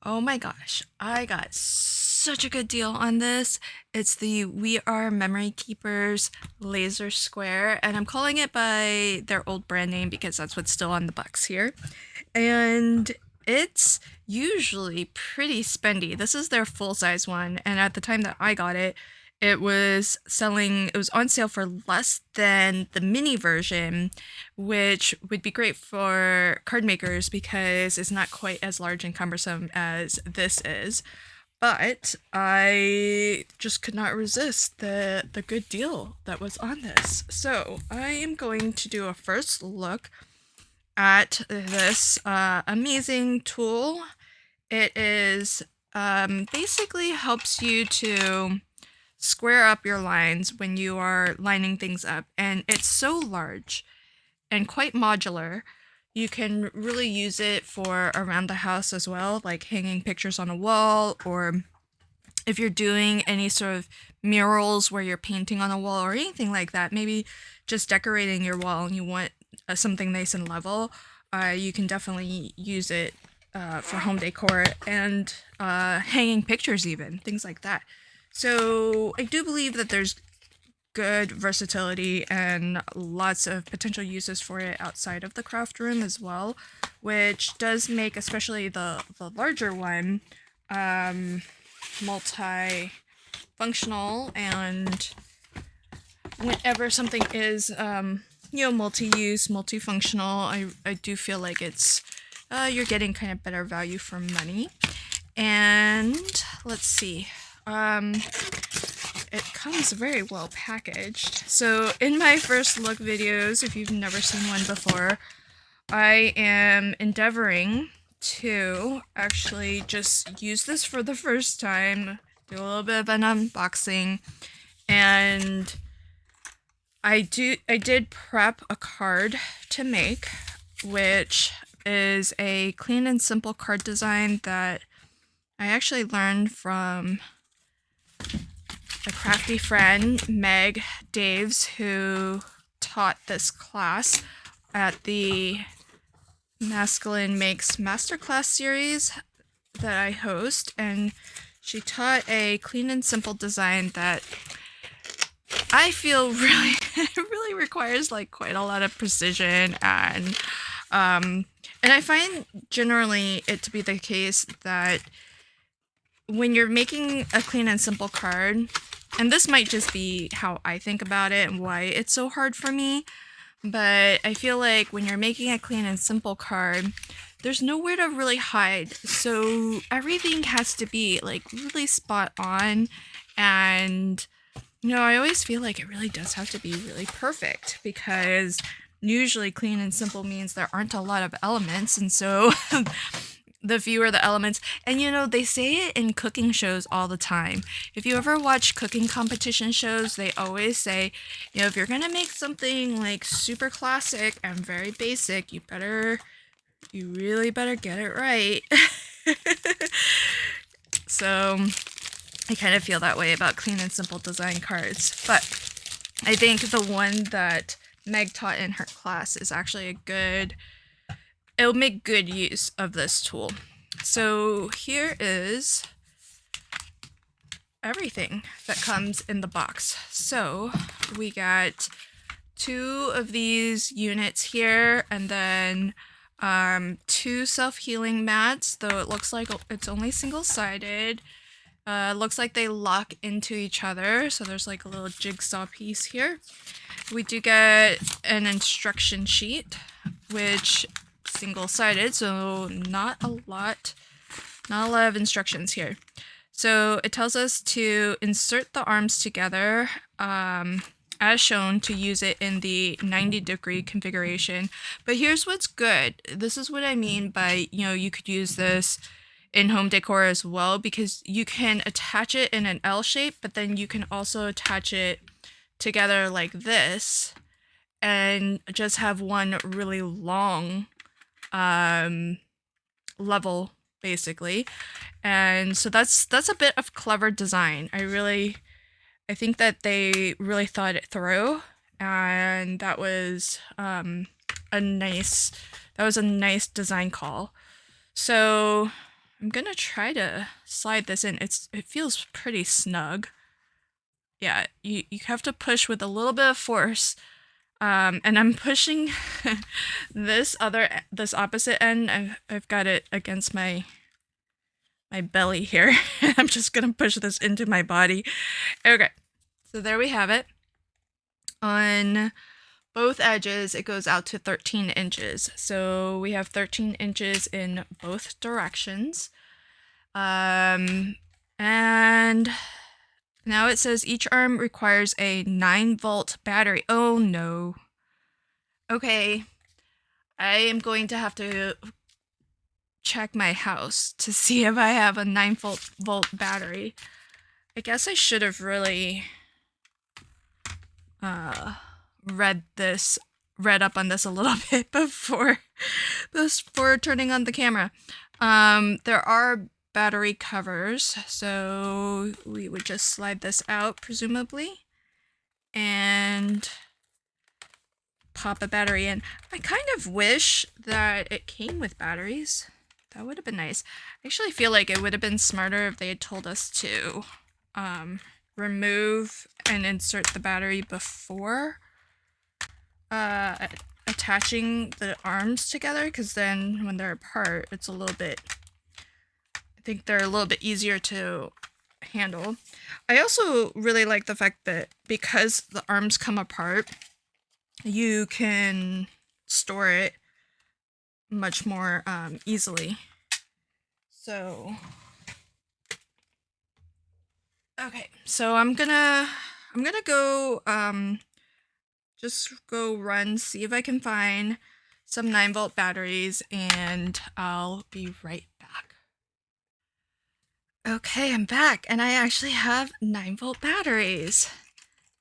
Oh my gosh, I got such a good deal on this. It's the We Are Memory Keepers Laser Square, and I'm calling it by their old brand name because that's what's still on the box here. And it's usually pretty spendy. This is their full size one, and at the time that I got it, it was on sale for less than the mini version, which would be great for card makers because it's not quite as large and cumbersome as this is. But I just could not resist the good deal that was on this. So I am going to do a first look at this amazing tool. It is basically helps you to square up your lines when you are lining things up, and it's so large and quite modular. You can really use it for around the house as well, like hanging pictures on a wall, or if you're doing any sort of murals where you're painting on a wall or anything like that, maybe just decorating your wall and you want something nice and level, you can definitely use it for home decor and hanging pictures, even things like that. So I do believe that there's good versatility and lots of potential uses for it outside of the craft room as well, which does make especially the larger one multi-functional. And whenever something is multi-use, multifunctional, I do feel like it's you're getting kind of better value for money. And let's see, it comes very well packaged. So in my first look videos, if you've never seen one before, I am endeavoring to actually just use this for the first time, do a little bit of an unboxing, and I did prep a card to make, which is a clean and simple card design that I actually learned from a crafty friend, Meg Daves, who taught this class at the Masculine Makes Masterclass series that I host, and she taught a clean and simple design that I feel really really requires like quite a lot of precision, and I find generally it to be the case that when you're making a clean and simple card, and this might just be how I think about it and why it's so hard for me, but I feel like when you're making a clean and simple card, there's nowhere to really hide. So everything has to be like really spot on, and I always feel like it really does have to be really perfect because usually clean and simple means there aren't a lot of elements, and so the fewer the elements. And they say it in cooking shows all the time. If you ever watch cooking competition shows, they always say, if you're gonna make something like super classic and very basic, you really better get it right. So I kind of feel that way about clean and simple design cards, but I think the one that Meg taught in her class is actually it'll make good use of this tool. So here is everything that comes in the box. So we got 2 of these units here, and then 2 self-healing mats, though it looks like it's only single-sided. Looks like they lock into each other, so there's like a little jigsaw piece here. We do get an instruction sheet, which single-sided, so not a lot of instructions here. So it tells us to insert the arms together as shown to use it in the 90-degree configuration. But here's what's good. This is what I mean by, you could use this in home decor as well, because you can attach it in an L shape, but then you can also attach it together like this and just have one really long level, basically. And so that's a bit of clever design. I think that they really thought it through, and that was a nice design call. So I'm gonna try to slide this in. It feels pretty snug. Yeah, you have to push with a little bit of force. And I'm pushing this opposite end. I've got it against my belly here. I'm just gonna push this into my body. Okay, so there we have it. On both edges, it goes out to 13 inches. So we have 13 inches in both directions. And now it says each arm requires a 9-volt battery. Oh no. Okay. I am going to have to check my house to see if I have a 9-volt battery. I guess I should have really read up on this a little bit before turning on the camera. There are battery covers, so we would just slide this out, presumably, and pop a battery in. I kind of wish that it came with batteries. That would have been nice. I actually feel like it would have been smarter if they had told us to remove and insert the battery before attaching the arms together, because then when they're apart, it's a little bit, I think they're a little bit easier to handle. I also really like the fact that because the arms come apart, you can store it much more easily. So, okay, so I'm gonna go just go run, see if I can find some 9-volt batteries, and I'll be right back. Okay, I'm back, and I actually have 9-volt batteries.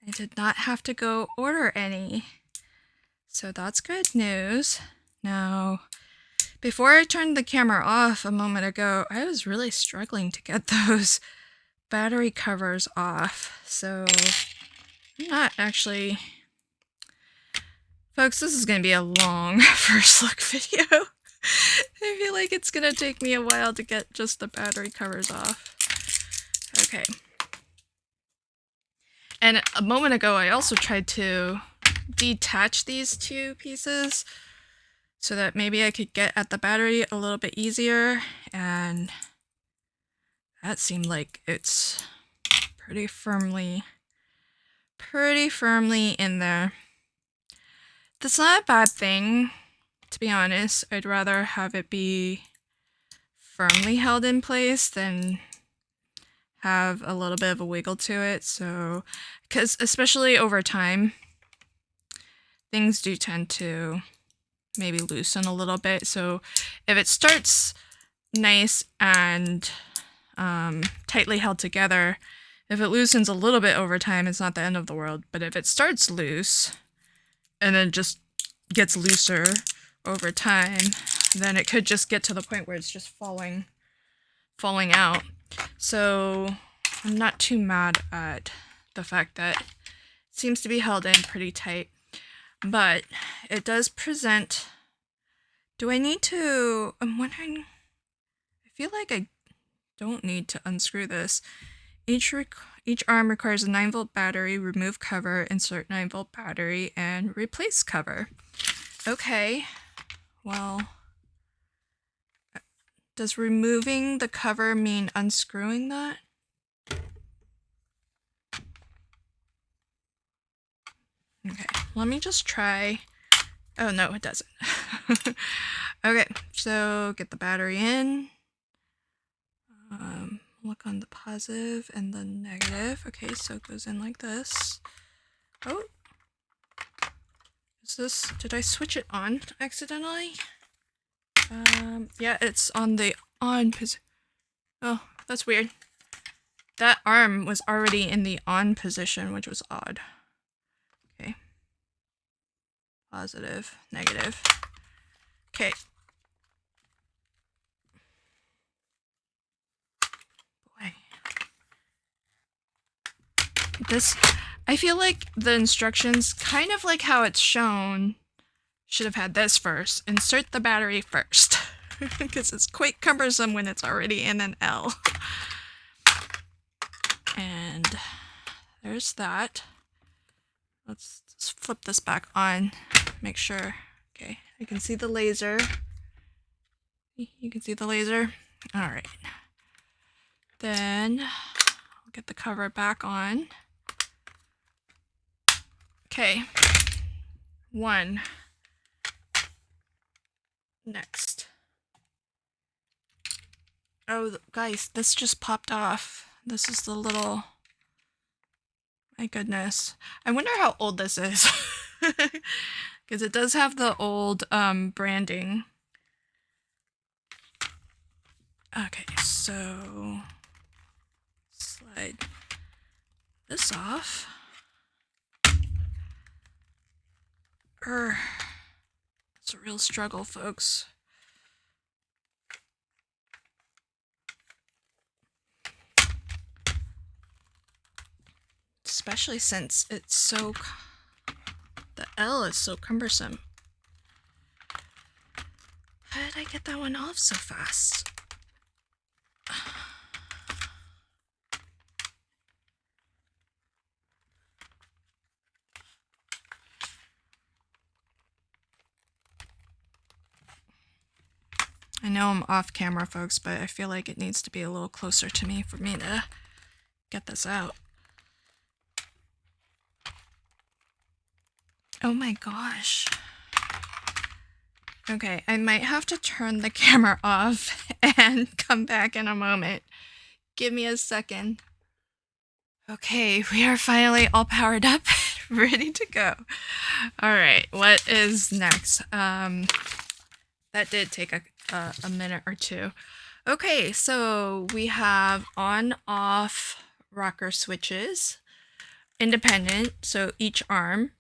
I did not have to go order any, so that's good news. Now, before I turned the camera off a moment ago, I was really struggling to get those battery covers off, so I'm not actually... Folks, this is going to be a long first look video. I feel like it's going to take me a while to get just the battery covers off. Okay. And a moment ago, I also tried to detach these two pieces so that maybe I could get at the battery a little bit easier, and that seemed like it's pretty firmly in there. That's not a bad thing, to be honest. I'd rather have it be firmly held in place than have a little bit of a wiggle to it. So, because especially over time, things do tend to maybe loosen a little bit. So if it starts nice and tightly held together, if it loosens a little bit over time, it's not the end of the world. But if it starts loose and then just gets looser over time, then it could just get to the point where it's just falling out. So I'm not too mad at the fact that it seems to be held in pretty tight, but it does present... Do I need to... I'm wondering... I feel like I don't need to unscrew this. Each arm requires a 9-volt battery, remove cover, insert 9-volt battery, and replace cover. Okay, well, does removing the cover mean unscrewing that? Okay, let me just try. Oh no, it doesn't. Okay, so get the battery in. Look on the positive and the negative. Okay, so it goes in like this. Oh, is this, did I switch it on accidentally? Yeah, it's on the on position. Oh, that's weird. That arm was already in the on position, which was odd. Okay. Positive, negative. Okay. This, I feel like the instructions, kind of like how it's shown, should have had this first. Insert the battery first. because it's quite cumbersome when it's already in an L. And there's that. Let's just flip this back on, make sure. Okay, I can see the laser. You can see the laser? All right. Then I'll get the cover back on. Okay, one. Next. Oh, guys, this just popped off. This is the little... My goodness. I wonder how old this is. Because it does have the old branding. Okay, so... slide this off. It's a real struggle, folks. Especially since it's so... the L is so cumbersome. How did I get that one off so fast? I know I'm off camera, folks, but I feel like it needs to be a little closer to me for me to get this out. Oh my gosh. Okay, I might have to turn the camera off and come back in a moment. Give me a second. Okay, we are finally all powered up, ready to go. All right, what is next? That did take a minute or two. Okay, so we have on-off rocker switches, independent, so each arm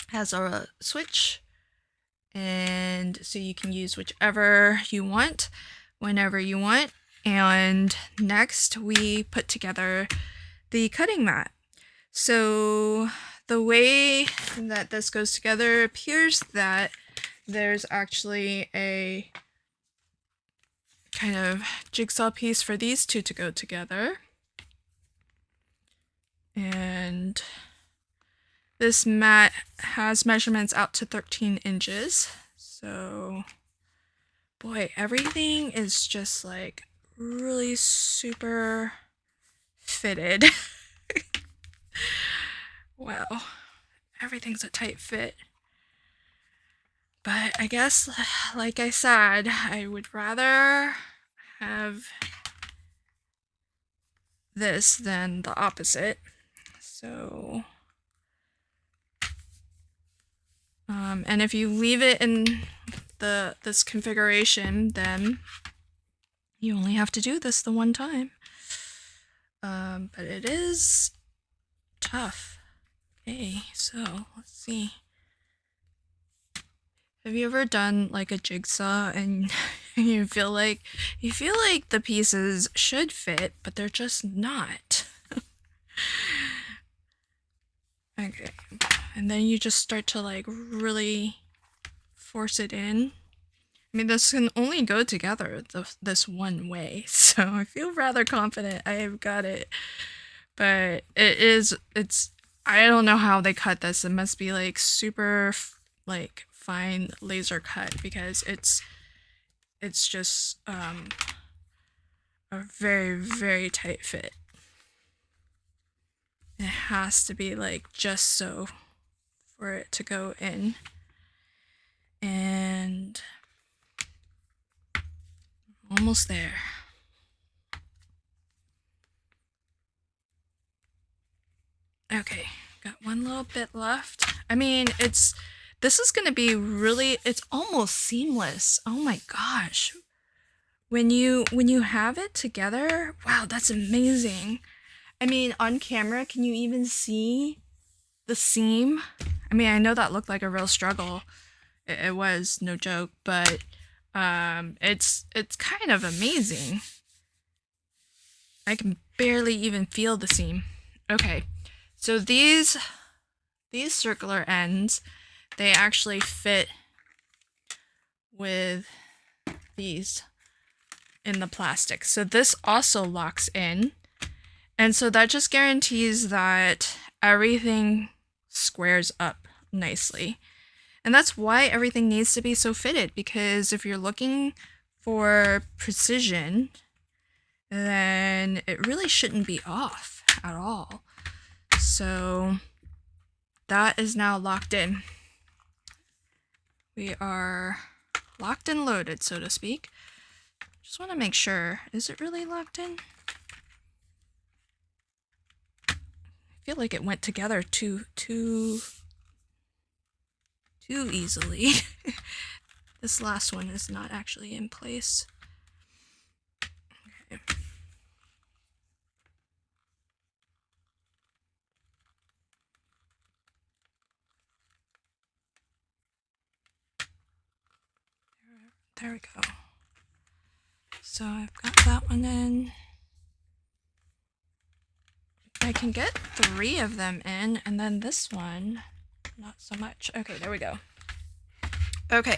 has a switch, and so you can use whichever you want, whenever you want. And next we put together the cutting mat. So the way that this goes together appears that there's actually a kind of jigsaw piece for these two to go together. And this mat has measurements out to 13 inches. So, boy, everything is just like really super fitted. Wow, everything's a tight fit. But I guess, like I said, I would rather have this than the opposite. So, and if you leave it in this configuration, then you only have to do this the one time. But it is tough. Okay, so let's see. Have you ever done like a jigsaw and you feel like the pieces should fit, but they're just not? Okay, and then you just start to like really force it in. I mean, this can only go together this one way, so I feel rather confident I have got it. But it's I don't know how they cut this. It must be like super like fine laser cut, because it's just a very, very tight fit. It has to be like just so for it to go in. And almost there. Okay, got one little bit left. I mean, this is gonna be really, it's almost seamless. Oh my gosh. When you have it together, wow, that's amazing. I mean, on camera, can you even see the seam? I mean, I know that looked like a real struggle. It was, no joke, but it's kind of amazing. I can barely even feel the seam. Okay, so these circular ends, they actually fit with these in the plastic. So this also locks in. And so that just guarantees that everything squares up nicely. And that's why everything needs to be so fitted, because if you're looking for precision, then it really shouldn't be off at all. So that is now locked in. We are locked and loaded, so to speak. Just want to make sure, is it really locked in? I feel like it went together too easily. This last one is not actually in place. Okay. There we go. So I've got that one in. I can get 3 of them in, and then this one, not so much. Okay, there we go. Okay,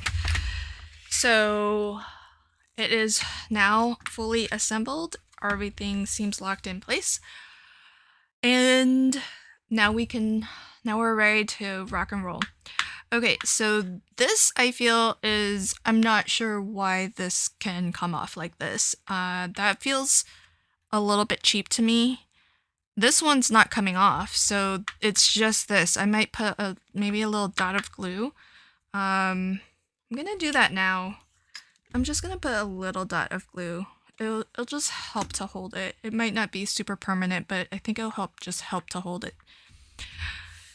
so it is now fully assembled. Everything seems locked in place. And now we're ready to rock and roll. Okay, so this I feel is, I'm not sure why this can come off like this. That feels a little bit cheap to me. This one's not coming off, so it's just this. I might put maybe a little dot of glue. I'm gonna do that now. I'm just gonna put a little dot of glue. It'll just help to hold it. It might not be super permanent, but I think it'll help to hold it.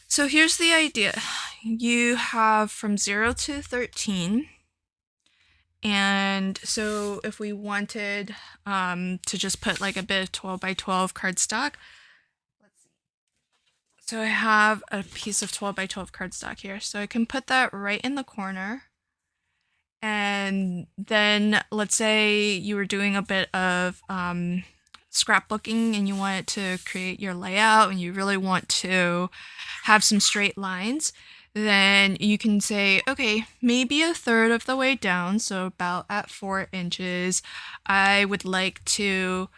So here's the idea. You have from 0 to 13. And so if we wanted to just put like a bit of 12 by 12 cardstock, let's see. So I have a piece of 12 by 12 cardstock here. So I can put that right in the corner. And then let's say you were doing a bit of scrapbooking and you wanted to create your layout and you really want to have some straight lines, then you can say, okay, maybe a third of the way down, so about at 4 inches, I would like to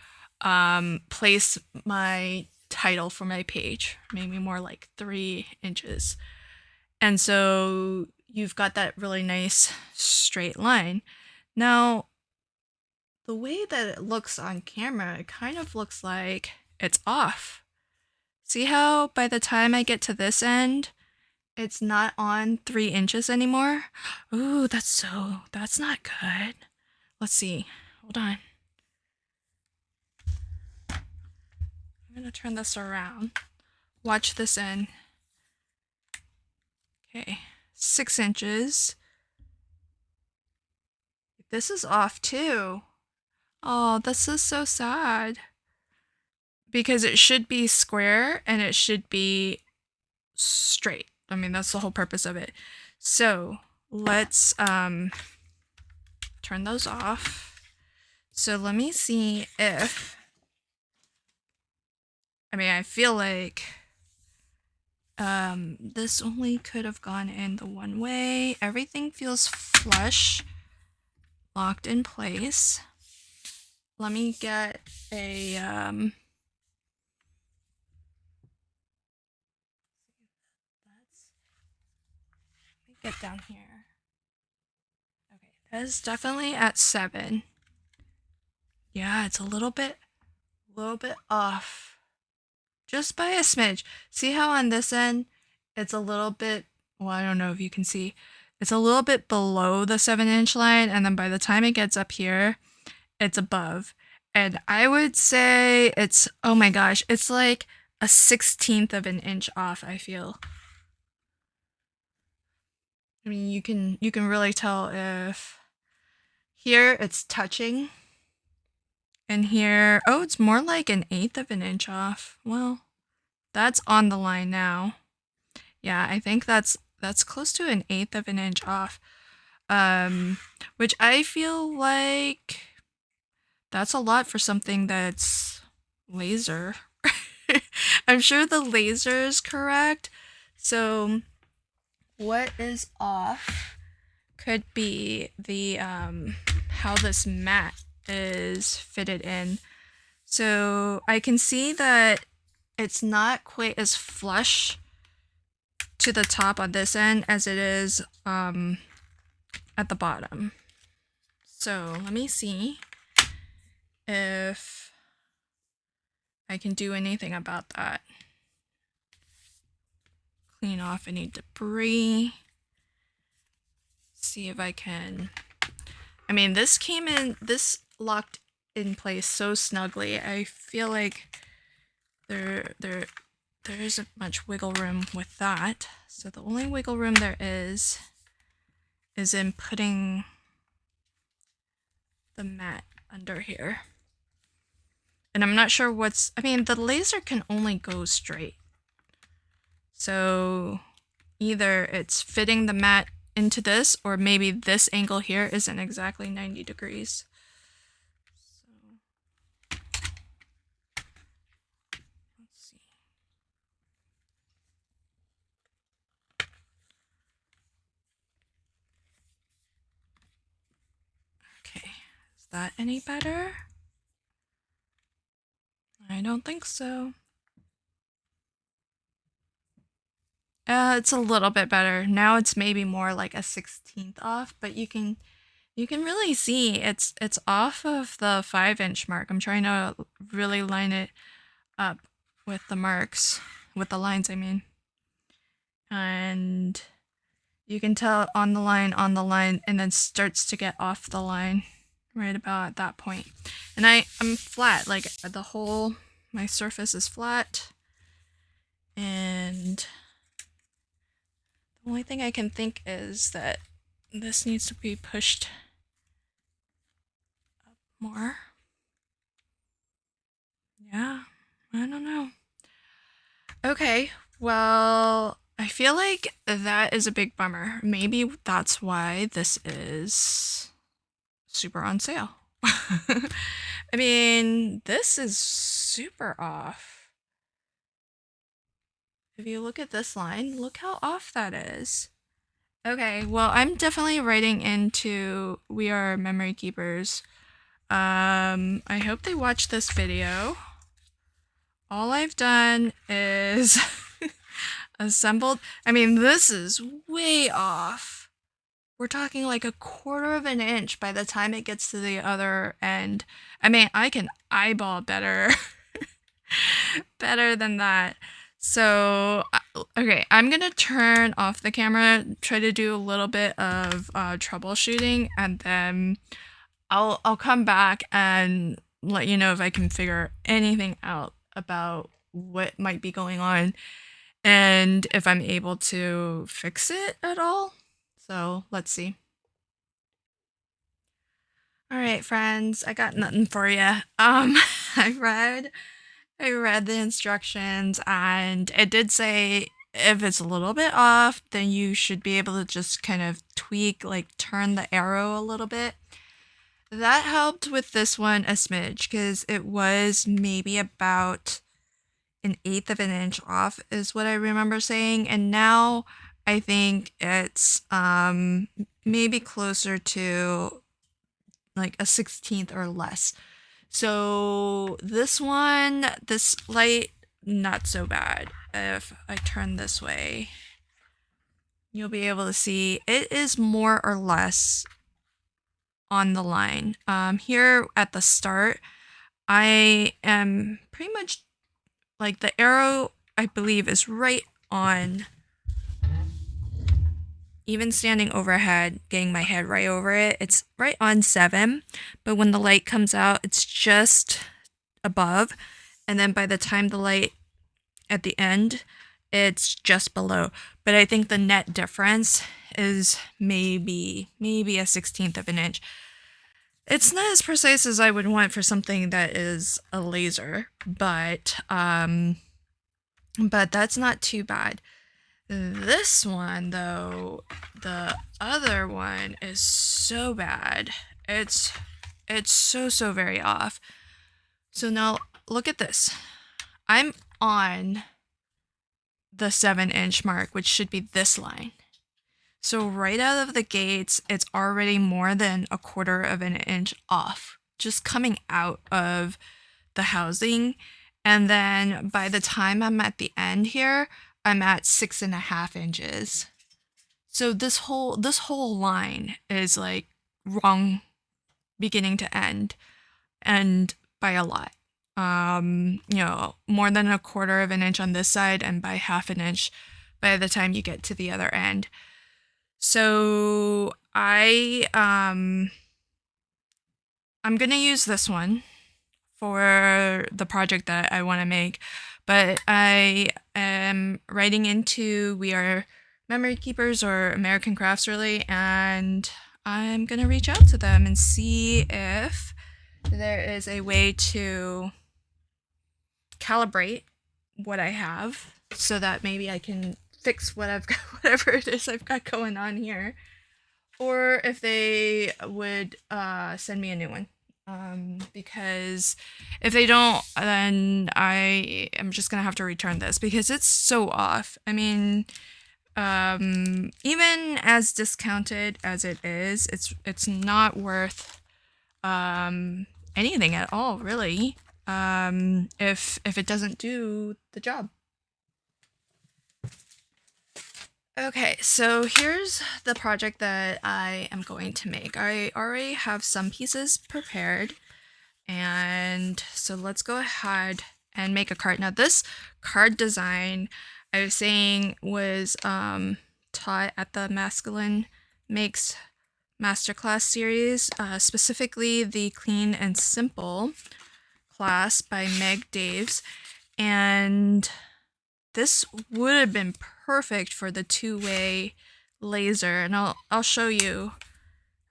place my title for my page, maybe more like 3 inches. And so you've got that really nice straight line. Now, the way that it looks on camera, it kind of looks like it's off. See how by the time I get to this end, it's not on 3 inches anymore? Ooh, that's not good. Let's see. Hold on. I'm gonna turn this around. Watch this end. Okay, 6 inches. This is off too. Oh, this is so sad. Because it should be square and it should be straight. I mean, that's the whole purpose of it. So let's turn those off. So let me see if, I mean, I feel like this only could have gone in the one way. Everything feels flush, locked in place. Let me get a get down here. Okay, that is definitely at 7. Yeah, it's a little bit off. Just by a smidge. See how on this end, it's a little bit, well, I don't know if you can see, it's a little bit below the 7-inch line, and then by the time it gets up here, it's above. And I would say it's, oh my gosh, it's like a 1/16 of an inch off, I feel. I mean, you can really tell if here it's touching, and here, oh, it's more like 1/8 of an inch off. Well, that's on the line now. Yeah, I think that's close to 1/8 of an inch off. Which I feel like that's a lot for something that's laser. I'm sure the laser is correct. So what is off could be the how this mat is fitted in. So I can see that it's not quite as flush to the top on this end as it is at the bottom. So let me see if I can do anything about that. Clean off any debris. See if I can. I mean, this locked in place so snugly. I feel like there isn't much wiggle room with that. So the only wiggle room there is in putting the mat under here. And I'm not sure I mean, the laser can only go straight. So either it's fitting the mat into this, or maybe this angle here isn't exactly 90 degrees. So let's see. Okay, is that any better? I don't think so. It's a little bit better. Now it's maybe more like a 16th off, but you can really see it's off of the 5-inch mark. I'm trying to really line it up with the marks, with the lines, I mean. And you can tell on the line, and then starts to get off the line right about at that point. And I'm flat, like my surface is flat. And the only thing I can think is that this needs to be pushed up more. Yeah, I don't know. Okay, well, I feel like that is a big bummer. Maybe that's why this is super on sale. I mean, this is super off. If you look at this line, look how off that is. Okay, well, I'm definitely writing into We Are Memory Keepers. I hope they watch this video. All I've done is assembled. I mean, this is way off. We're talking like 1/4 of an inch by the time it gets to the other end. I mean, I can eyeball better than that. So, okay, I'm gonna turn off the camera, try to do a little bit of troubleshooting, and then I'll come back and let you know if I can figure anything out about what might be going on and if I'm able to fix it at all. So let's see. All right, friends, I got nothing for you. I read the instructions, and it did say if it's a little bit off, then you should be able to just kind of tweak, like turn the arrow a little bit. That helped with this one a smidge, because it was maybe about 1/8 of an inch off is what I remember saying, and now I think it's maybe closer to like a 1/16 or less. So this light, not so bad. If I turn this way, you'll be able to see it is more or less on the line. Here at the start, I am pretty much like the arrow, I believe, is right on, even standing overhead, getting my head right over it, it's right on 7, but when the light comes out, it's just above, and then by the time the light at the end, it's just below. But I think the net difference is maybe a 1/16 of an inch. It's not as precise as I would want for something that is a laser, but that's not too bad. This one, though, the other one is so bad. It's so very off. So now look at this. I'm on the 7-inch mark, which should be this line. So right out of the gates, it's already more than 1/4 of an inch off, just coming out of the housing. And then by the time I'm at the end here, I'm at 6.5 inches. So this whole line is like wrong beginning to end, and by a lot. More than 1/4 of an inch on this side, and by 1/2 an inch by the time you get to the other end. So I'm gonna use this one for the project that I want to make, but I am writing into We Are Memory Keepers, or American Crafts really, and I'm gonna reach out to them and see if there is a way to calibrate what I have so that maybe I can fix what I've got, whatever it is I've got going on here, or if they would send me a new one. Because if they don't, then I am just gonna have to return this because it's so off. I mean, even as discounted as it is, it's not worth anything at all, really. If it doesn't do the job. Okay, so here's the project that I am going to make. I already have some pieces prepared, and so let's go ahead and make a card. Now this card design, I was saying, was taught at the Masculine Makes Masterclass series, specifically the Clean and Simple class by Meg Daves, and this would have been perfect for the 2-way laser, and I'll show you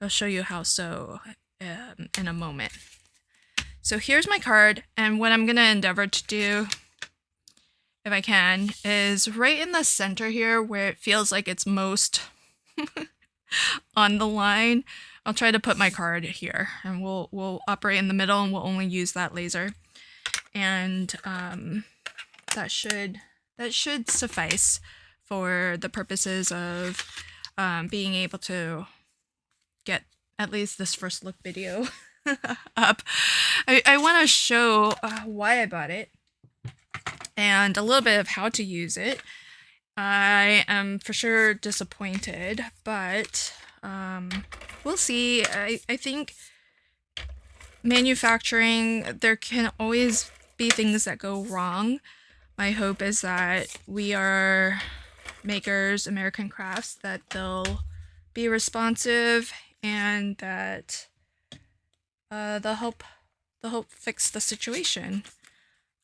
how so in a moment. So here's my card, and what I'm gonna endeavor to do, if I can, is right in the center here where it feels like it's most on the line. I'll try to put my card here, and we'll operate in the middle, and we'll only use that laser, and that should suffice for the purposes of being able to get at least this first look video up. I want to show why I bought it and a little bit of how to use it. I am for sure disappointed, but we'll see. I think manufacturing, there can always be things that go wrong. My hope is that We Are Makers, American Crafts, that they'll be responsive and that they'll help fix the situation.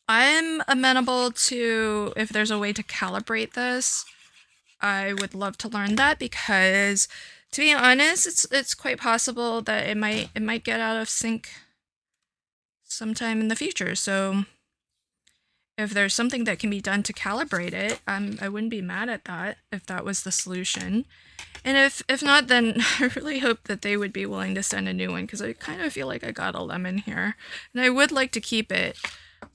I'm amenable to, if there's a way to calibrate this, I would love to learn that, because to be honest, it's quite possible that it might get out of sync sometime in the future. So if there's something that can be done to calibrate it, I wouldn't be mad at that if that was the solution. And if not, then I really hope that they would be willing to send a new one, because I kind of feel like I got a lemon here. And I would like to keep it,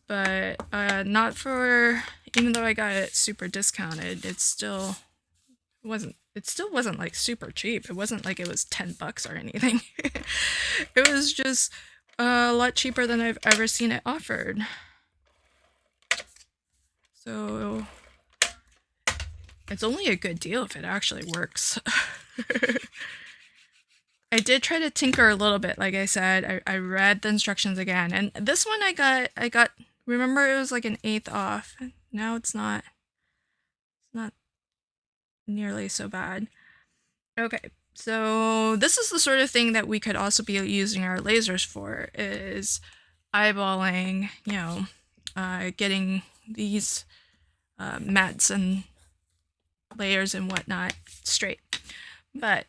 but not for, even though I got it super discounted, it still wasn't like super cheap. It wasn't like it was $10 or anything. It was just a lot cheaper than I've ever seen it offered. So it's only a good deal if it actually works. I did try to tinker a little bit, like I said. I read the instructions again, and this one I got, remember, it was like an 1/8 off. Now it's not nearly so bad. Okay, so this is the sort of thing that we could also be using our lasers for, is eyeballing, getting these mats and layers and whatnot straight. But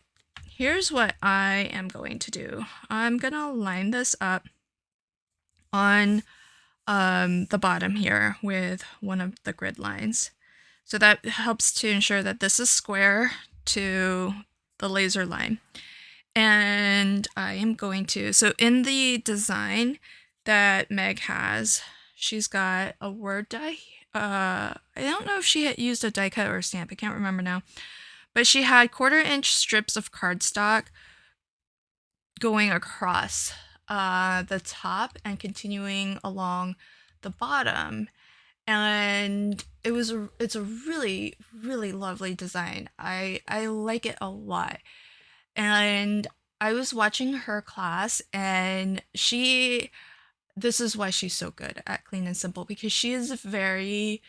here's what I am going to do. I'm gonna line this up on the bottom here with one of the grid lines. So that helps to ensure that this is square to the laser line. And I am going to, so in the design that Meg has, she's got a word die. I don't know if she had used a die cut or a stamp. I can't remember now. But she had 1/4-inch strips of cardstock going across the top and continuing along the bottom. And it's a really, really lovely design. I like it a lot. And I was watching her class, and this is why she's so good at Clean and Simple, because she's a very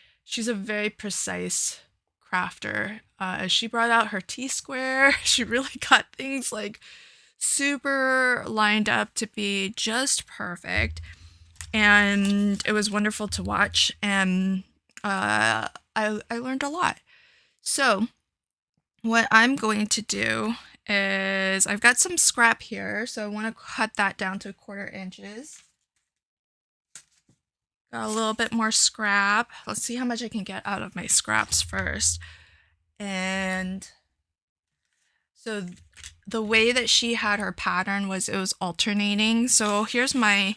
precise crafter. She brought out her T-square. She really got things like super lined up to be just perfect, and it was wonderful to watch. And I learned a lot. So what I'm going to do is, I've got some scrap here, so I want to cut that down to 1/4 inches. Got a little bit more scrap. Let's see how much I can get out of my scraps first. And so the way that she had her pattern was, it was alternating. So here's my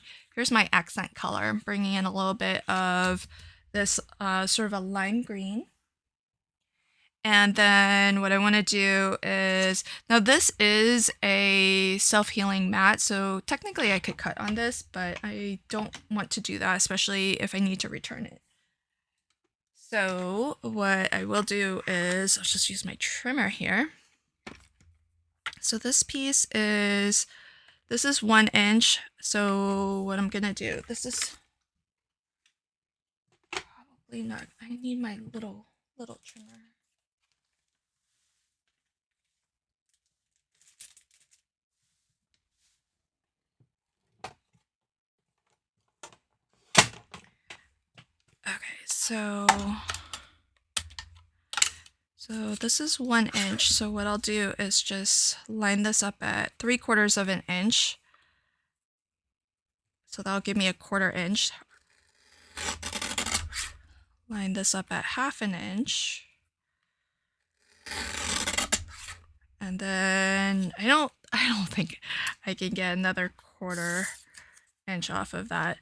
accent color. I'm bringing in a little bit of this sort of a lime green. And then what I want to do is, now this is a self-healing mat, so technically I could cut on this, but I don't want to do that, especially if I need to return it. So what I will do is, I'll just use my trimmer here. So this is 1 inch. So what I'm gonna do, this is probably not, I need my little trimmer. Okay, so this is 1 inch. So what I'll do is just line this up at 3/4 of an inch. So that'll give me a 1/4 inch. Line this up at 1/2 an inch. And then I don't think I can get another 1/4 inch off of that,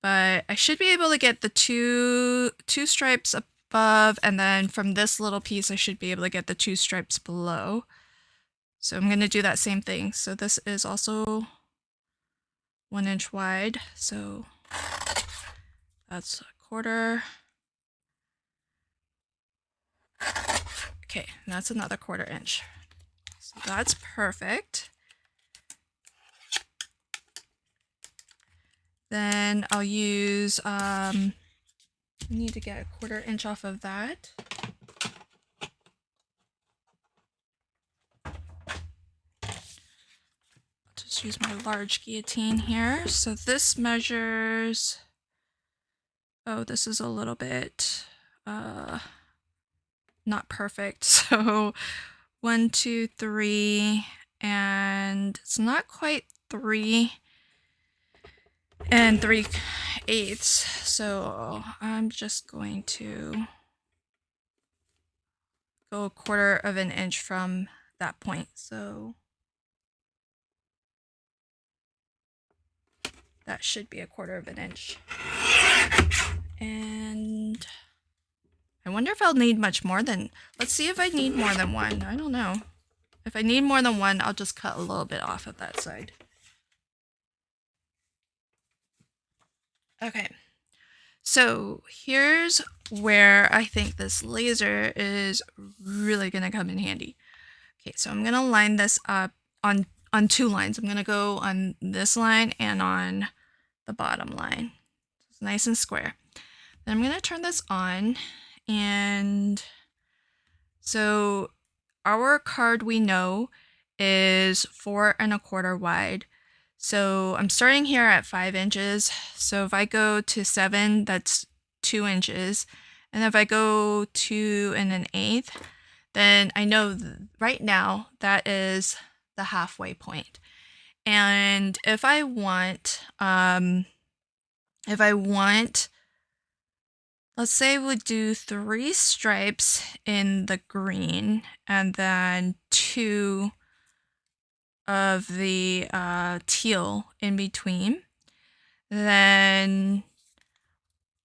but I should be able to get the two stripes above, and then from this little piece I should be able to get the 2 stripes below. So I'm going to do that same thing. So this is also 1 inch wide, so that's 1/4. Okay, and that's another 1/4 inch. So that's perfect. Then I'll use, I need to get a 1/4 inch off of that. I'll just use my large guillotine here. So this measures, oh, this is a little bit not perfect. So 1, 2, 3, and it's not quite 3 3/8. So I'm just going to go 1/4 of an inch from that point. So that should be a 1/4 of an inch. And I wonder if I'll need much more than, let's see if I need more than one. I don't know. If I need more than one, I'll just cut a little bit off of that side. Okay, so here's where I think this laser is really gonna come in handy. Okay, so I'm gonna line this up on 2 lines. I'm gonna go on this line and on the bottom line. It's nice and square. Then I'm gonna turn this on, and so our card, we know, is 4 1/4 wide. So I'm starting here at 5 inches. So if I go to 7, that's 2 inches. And if I go 2 1/8, then I know right now that is the halfway point. And if I want, let's say we do 3 stripes in the green and then 2 of the teal in between, then,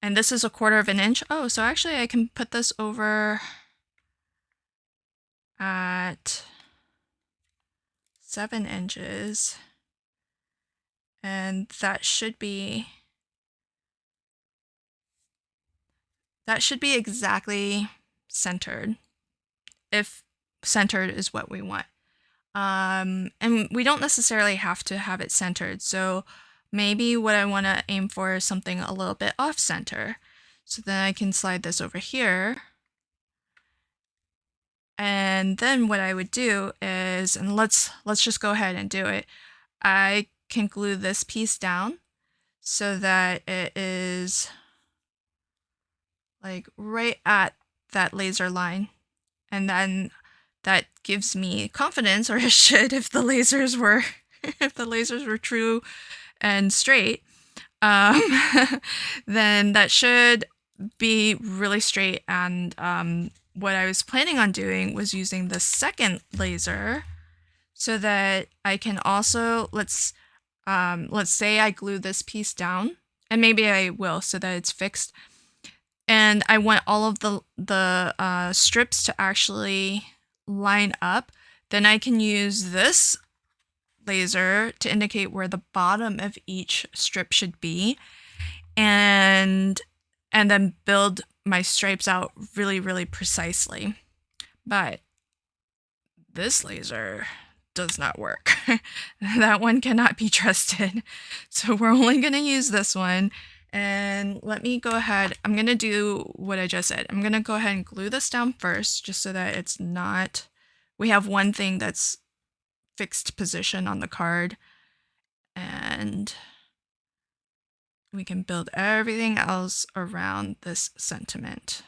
and this is a 1/4 of an inch. Oh, so actually I can put this over, at 7 inches, and that should be exactly centered, if centered is what we want. And we don't necessarily have to have it centered, so maybe what I want to aim for is something a little bit off center. So then I can slide this over here. And then what I would do is, and let's just go ahead and do it. I can glue this piece down so that it is like right at that laser line. And then that gives me confidence, or it should, if the lasers were if the lasers were true and straight, then that should be really straight. And what I was planning on doing was using the second laser so that I can also, let's say I glue this piece down, and maybe I will so that it's fixed. And I want all of the strips to actually line up. Then I can use this laser to indicate where the bottom of each strip should be, and then build my stripes out really, really precisely. But this laser does not work. That one cannot be trusted. So we're only going to use this one. And let me go ahead. I'm going to do what I just said. I'm going to go ahead and glue this down first, just so that it's not, we have one thing that's fixed position on the card, and we can build everything else around this sentiment.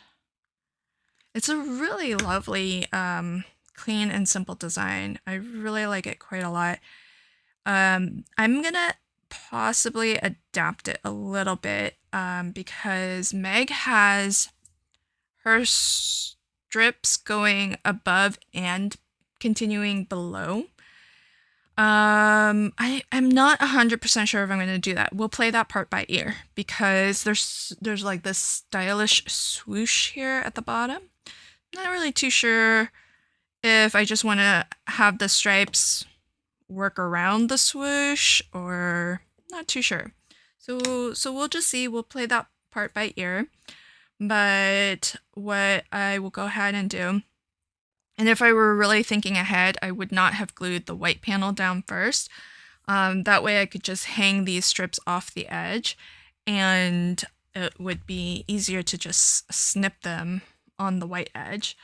It's a really lovely, clean and simple design. I really like it quite a lot. I'm gonna possibly adapt it a little bit because Meg has her strips going above and continuing below. I'm not 100% sure if I'm going to do that. We'll play that part by ear, because there's like this stylish swoosh here at the bottom. Not really too sure if I just want to have the stripes work around the swoosh, or not too sure. So we'll just see. We'll play that part by ear. But what I will go ahead and do, and if I were really thinking ahead, I would not have glued the white panel down first. That way I could just hang these strips off the edge, and it would be easier to just snip them on the white edge.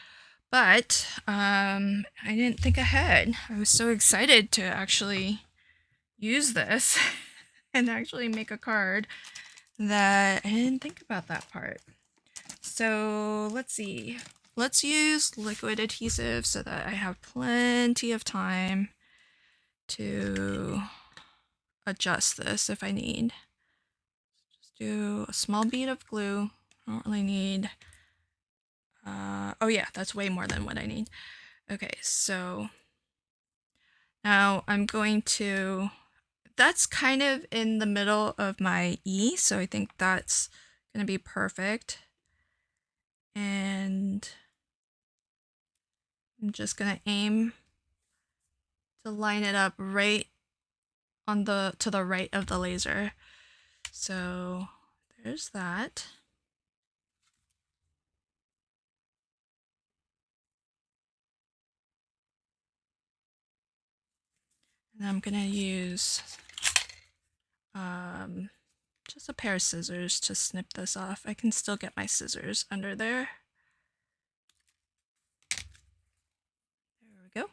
But I didn't think ahead. I was so excited to actually use this and actually make a card that I didn't think about that part. So let's see. Let's use liquid adhesive so that I have plenty of time to adjust this if I need. Just do a small bead of glue. I don't really need, oh yeah, that's way more than what I need. Okay, so now I'm going to, that's kind of in the middle of my E, so I think that's going to be perfect. And I'm just going to aim to line it up right on to the right of the laser. So there's that. And I'm going to use just a pair of scissors to snip this off. I can still get my scissors under there. There we go.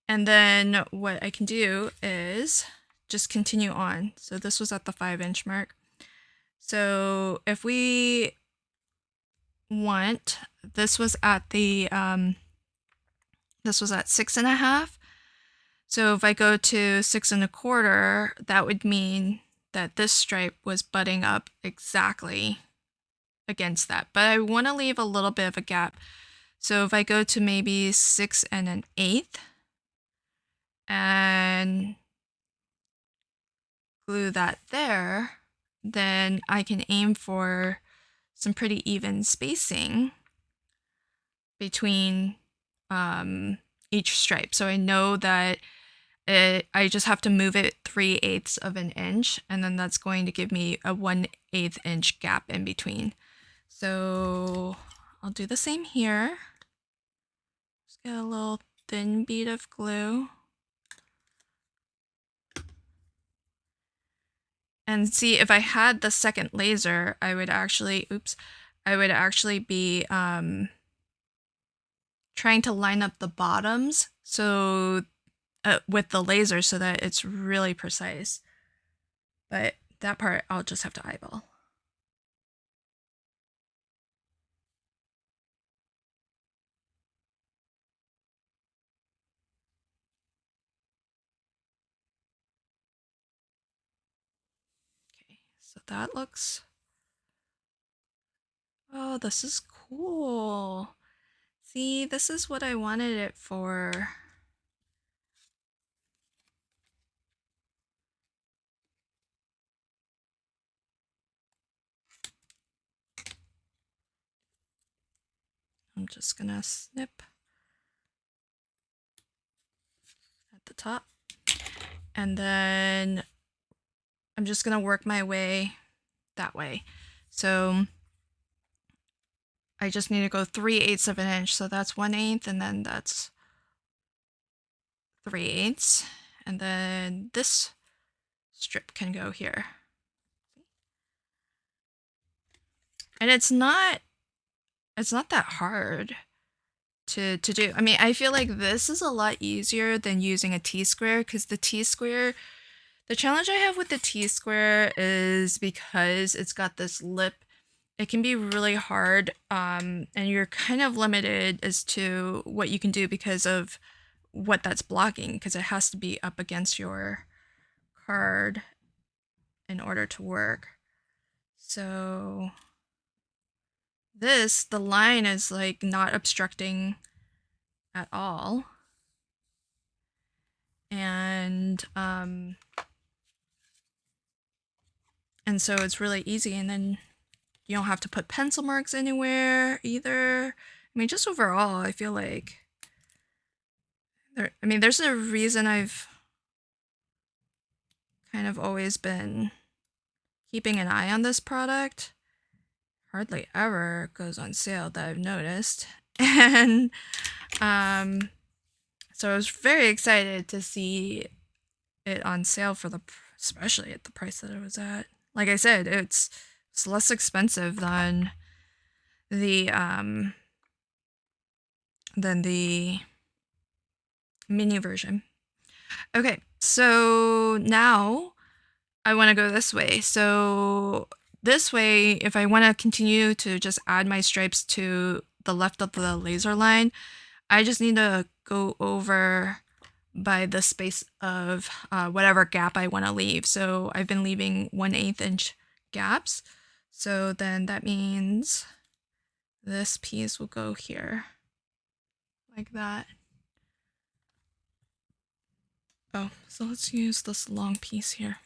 And then what I can do is just continue on. So this was at the 5-inch mark. So if we want, this was at the, this was at 6.5. So if I go to 6 1/4, that would mean that this stripe was butting up exactly against that. But I want to leave a little bit of a gap. So if I go to maybe 6 1/8 and glue that there, then I can aim for some pretty even spacing between each stripe. So I know that I just have to move it 3/8 of an inch, and then that's going to give me a 1/8 inch gap in between. So I'll do the same here. Just get a little thin bead of glue. And see, if I had the second laser, I would actually, I would actually be trying to line up the bottoms so with the laser so that it's really precise. But that part I'll just have to eyeball. Okay, so that looks, oh, this is cool. See, this is what I wanted it for. I'm just gonna snip at the top, and then I'm just gonna work my way that way. So I just need to go 3/8 of an inch, so that's 1/8, and then that's 3/8, and then this strip can go here. And it's not that hard to do. I mean, I feel like this is a lot easier than using a T-square, because the T-square, the challenge I have with the T-square is because it's got this lip, it can be really hard, and you're kind of limited as to what you can do because of what that's blocking, because it has to be up against your card in order to work. So this, the line is like not obstructing at all. And so it's really easy, and then you don't have to put pencil marks anywhere either. I mean, just overall, I feel like there's a reason I've kind of always been keeping an eye on this product. Hardly ever goes on sale that I've noticed. And so I was very excited to see it on sale for especially at the price that it was at. Like I said, it's less expensive than the mini version. Okay, so now I want to go this way. So this way, if I want to continue to just add my stripes to the left of the laser line, I just need to go over by the space of whatever gap I want to leave. So I've been leaving 1/8 inch gaps. So then that means this piece will go here, like that. Oh, so let's use this long piece here.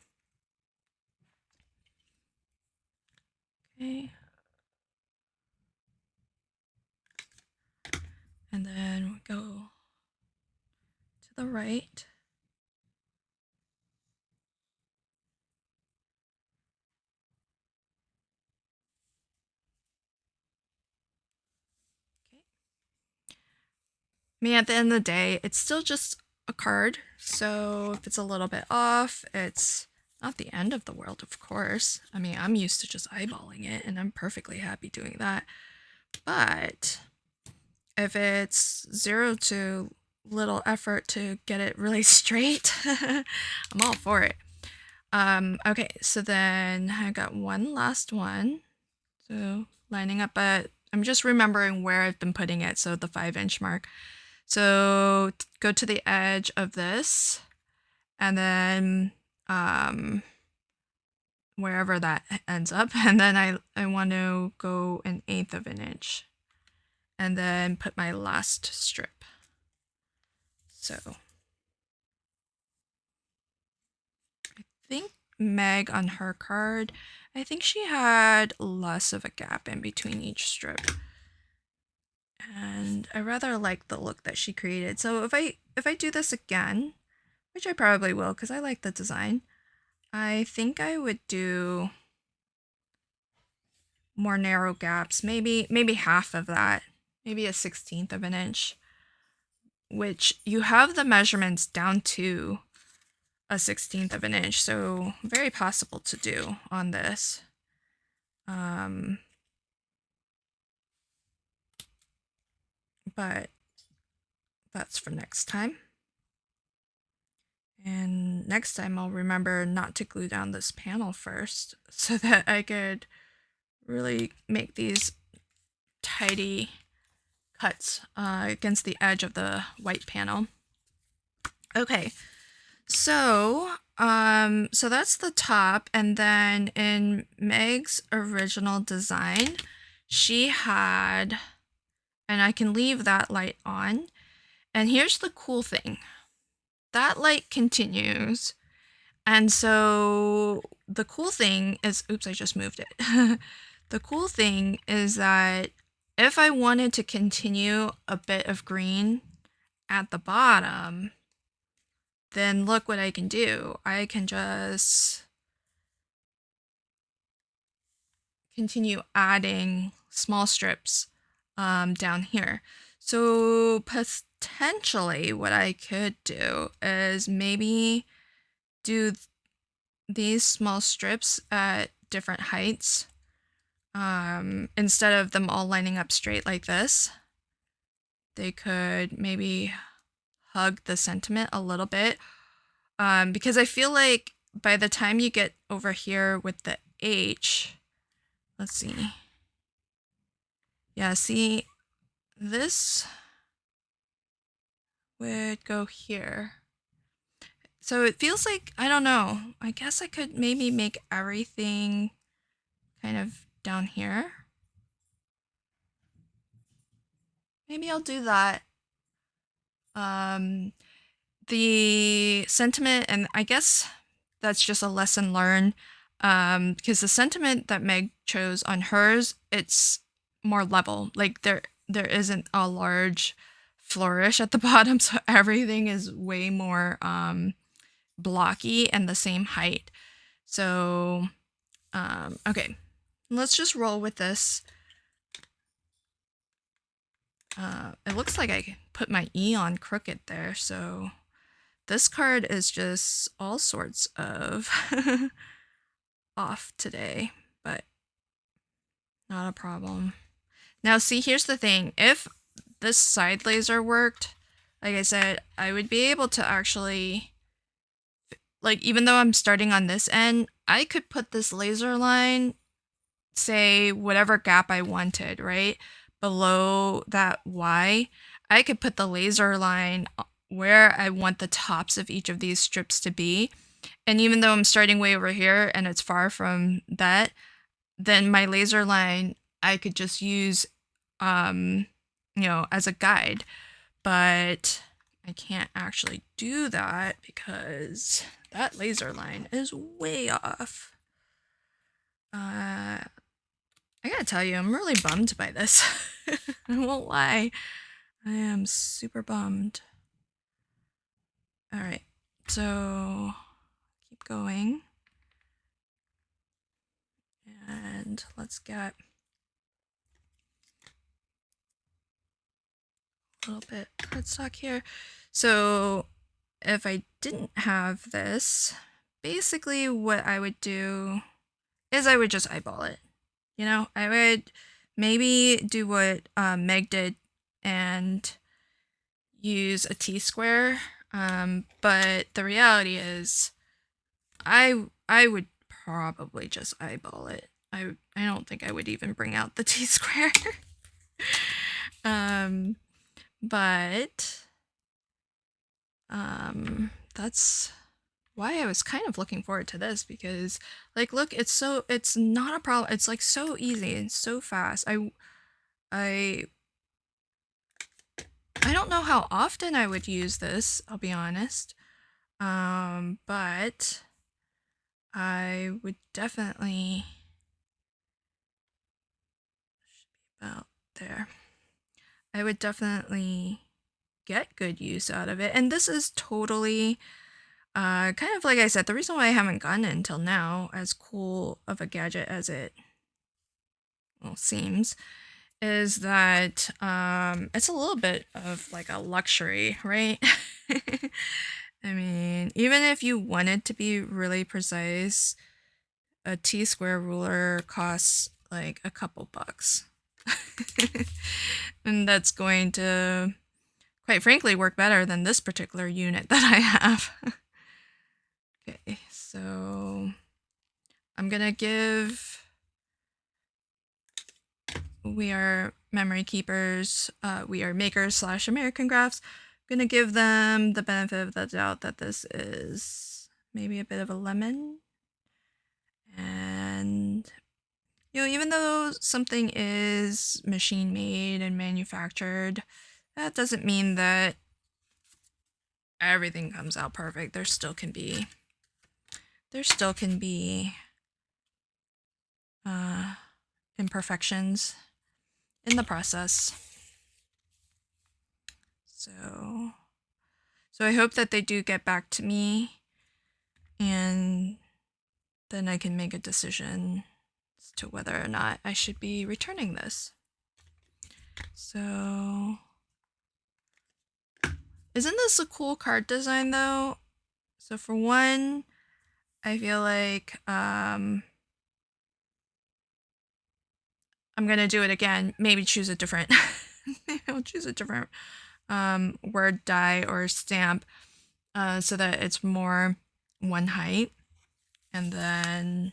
Okay. And then we go to the right. Okay. I mean, at the end of the day, it's still just a card. So if it's a little bit off, it's not the end of the world, of course. I mean, I'm used to just eyeballing it, and I'm perfectly happy doing that. But if it's 0 to little effort to get it really straight, I'm all for it. Okay, so then I got one last one. So lining up, but I'm just remembering where I've been putting it, so the 5-inch mark. So go to the edge of this, and then wherever that ends up, and then I want to go 1/8 of an inch, and then put my last strip. So I think Meg on her card, I think she had less of a gap in between each strip. and I rather like the look that she created. So if I do this again, which I probably will because I like the design, I think I would do more narrow gaps, maybe half of that, maybe a 1/16 of an inch, which you have the measurements down to a 1/16 of an inch, so very possible to do on this. But that's for next time. And next time I'll remember not to glue down this panel first so that I could really make these tidy cuts against the edge of the white panel. Okay, so so that's the top, and then in Meg's original design, she had, and I can leave that light on, and here's the cool thing. That light continues, and so the cool thing is, oops, I just moved it. The cool thing is that if I wanted to continue a bit of green at the bottom, then look what I can do. I can just continue adding small strips down here. So potentially what I could do is maybe do these small strips at different heights instead of them all lining up straight like this. They could maybe hug the sentiment a little bit because I feel like by the time you get over here with the H, let's see. Yeah, see, this would go here. So it feels like, I don't know, I guess I could maybe make everything kind of down here. Maybe I'll do that. The sentiment, and I guess that's just a lesson learned, because the sentiment that Meg chose on hers, it's more level. Like there isn't a large flourish at the bottom, so everything is way more blocky and the same height. So okay, let's just roll with this. It looks like I put my E on crooked there, so this card is just all sorts of off today, but not a problem. Now see, here's the thing. If this side laser worked, like I said, I would be able to actually, like, even though I'm starting on this end, I could put this laser line, say whatever gap I wanted, right? Below that Y, I could put the laser line where I want the tops of each of these strips to be. And even though I'm starting way over here and it's far from that, then my laser line I could just use, you know, as a guide. But I can't actually do that because that laser line is way off. I gotta tell you, I'm really bummed by this. I won't lie. I am super bummed. Alright, so keep going. And let's get a little bit cardstock here. So if I didn't have this, basically what I would do is I would just eyeball it. You know, I would maybe do what Meg did and use a T-square, but the reality is I would probably just eyeball it. I don't think I would even bring out the T-square. But that's why I was kind of looking forward to this, because like look, it's not a problem. It's like so easy and so fast. I don't know how often I would use this, I'll be honest. But I would definitely, should be about there. I would definitely get good use out of it. And this is totally kind of like I said, the reason why I haven't gotten it until now, as cool of a gadget as it seems, is that it's a little bit of like a luxury, right? I mean, even if you wanted to be really precise, a T-square ruler costs like a couple bucks. And that's going to, quite frankly, work better than this particular unit that I have. Okay, so I'm gonna give, we are memory keepers, we are makers / American Crafts. I'm gonna give them the benefit of the doubt that this is maybe a bit of a lemon. And, you know, even though something is machine made and manufactured, that doesn't mean that everything comes out perfect. There still can be imperfections in the process. So I hope that they do get back to me, and then I can make a decision as to whether or not I should be returning this. So, isn't this a cool card design though? So for one, I feel like I'm gonna do it again. Maybe choose a different. I'll choose a different word die or stamp so that it's more one height, and then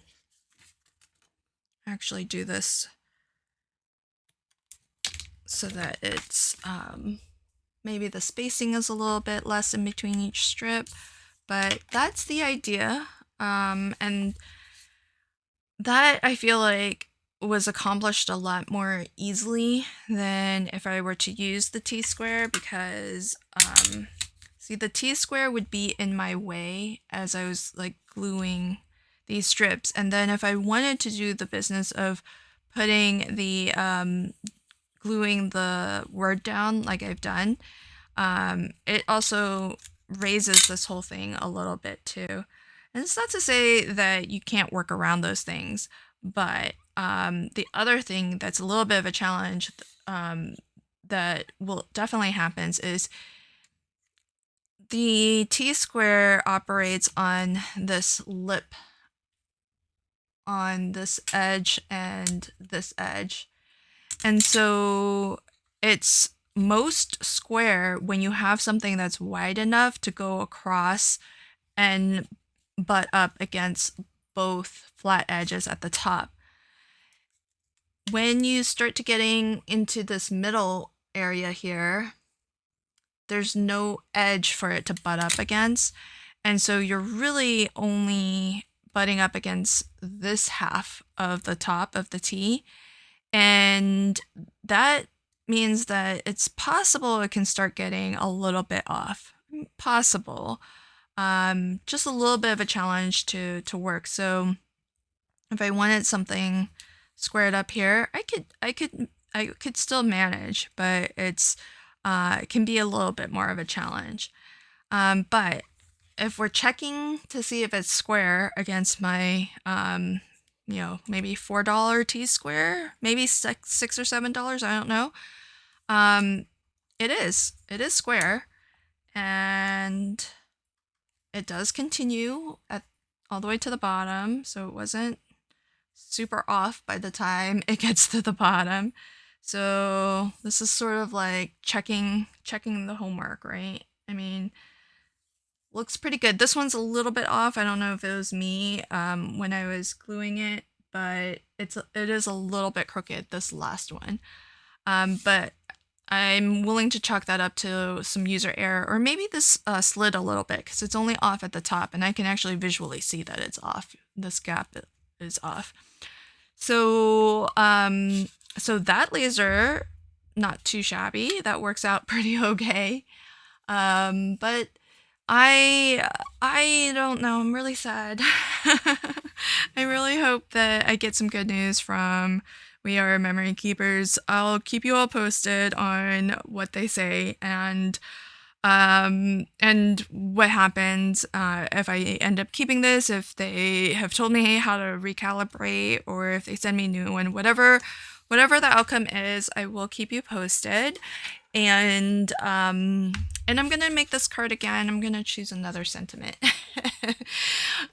actually do this so that it's maybe the spacing is a little bit less in between each strip, but that's the idea. And that I feel like was accomplished a lot more easily than if I were to use the T-square, because see, the T-square would be in my way as I was like gluing these strips, and then if I wanted to do the business of putting the gluing the word down like I've done, it also raises this whole thing a little bit too. And it's not to say that you can't work around those things, but the other thing that's a little bit of a challenge that will definitely happens is the T-square operates on this lip, on this edge and this edge. And so it's most square when you have something that's wide enough to go across and butt up against both flat edges at the top. When you start to getting into this middle area here, there's no edge for it to butt up against. And so you're really only butting up against this half of the top of the T. And that means that it's possible it can start getting a little bit off. Possible. Just a little bit of a challenge to work. So if I wanted something squared up here, I could still manage, but it can be a little bit more of a challenge. But if we're checking to see if it's square against my you know, maybe $4 T-square, maybe $6 or $7, I don't know. It is square, and it does continue all the way to the bottom, so it wasn't super off by the time it gets to the bottom. So this is sort of like checking the homework, right? I mean, looks pretty good. This one's a little bit off. I don't know if it was me when I was gluing it, but it is a little bit crooked, this last one. But I'm willing to chalk that up to some user error, or maybe this slid a little bit because it's only off at the top, and I can actually visually see that it's off. This gap is off. So so that laser, not too shabby. That works out pretty okay. But I don't know. I'm really sad. I really hope that I get some good news from We are memory keepers. I'll keep you all posted on what they say and what happens if I end up keeping this, if they have told me how to recalibrate, or if they send me a new one. Whatever the outcome is, I will keep you posted. And I'm gonna make this card again. I'm gonna choose another sentiment.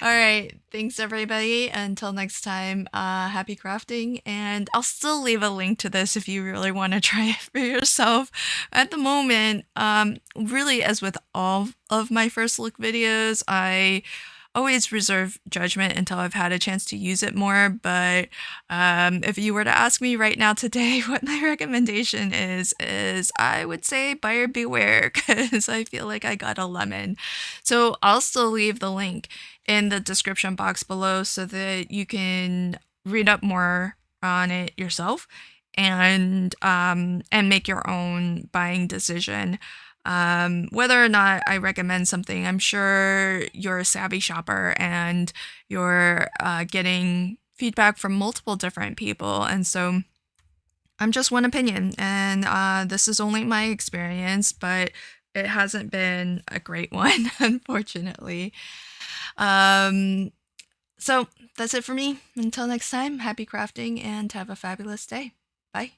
All right, thanks everybody. Until next time, happy crafting, and I'll still leave a link to this if you really want to try it for yourself. At the moment, really, as with all of my first look videos, I always reserve judgment until I've had a chance to use it more. But if you were to ask me right now today what my recommendation is I would say buyer beware, because I feel like I got a lemon. So I'll still leave the link in the description box below so that you can read up more on it yourself and make your own buying decision. Whether or not I recommend something, I'm sure you're a savvy shopper and you're getting feedback from multiple different people. And so I'm just one opinion, and this is only my experience, but it hasn't been a great one, unfortunately. So that's it for me. Until next time, happy crafting and have a fabulous day. Bye.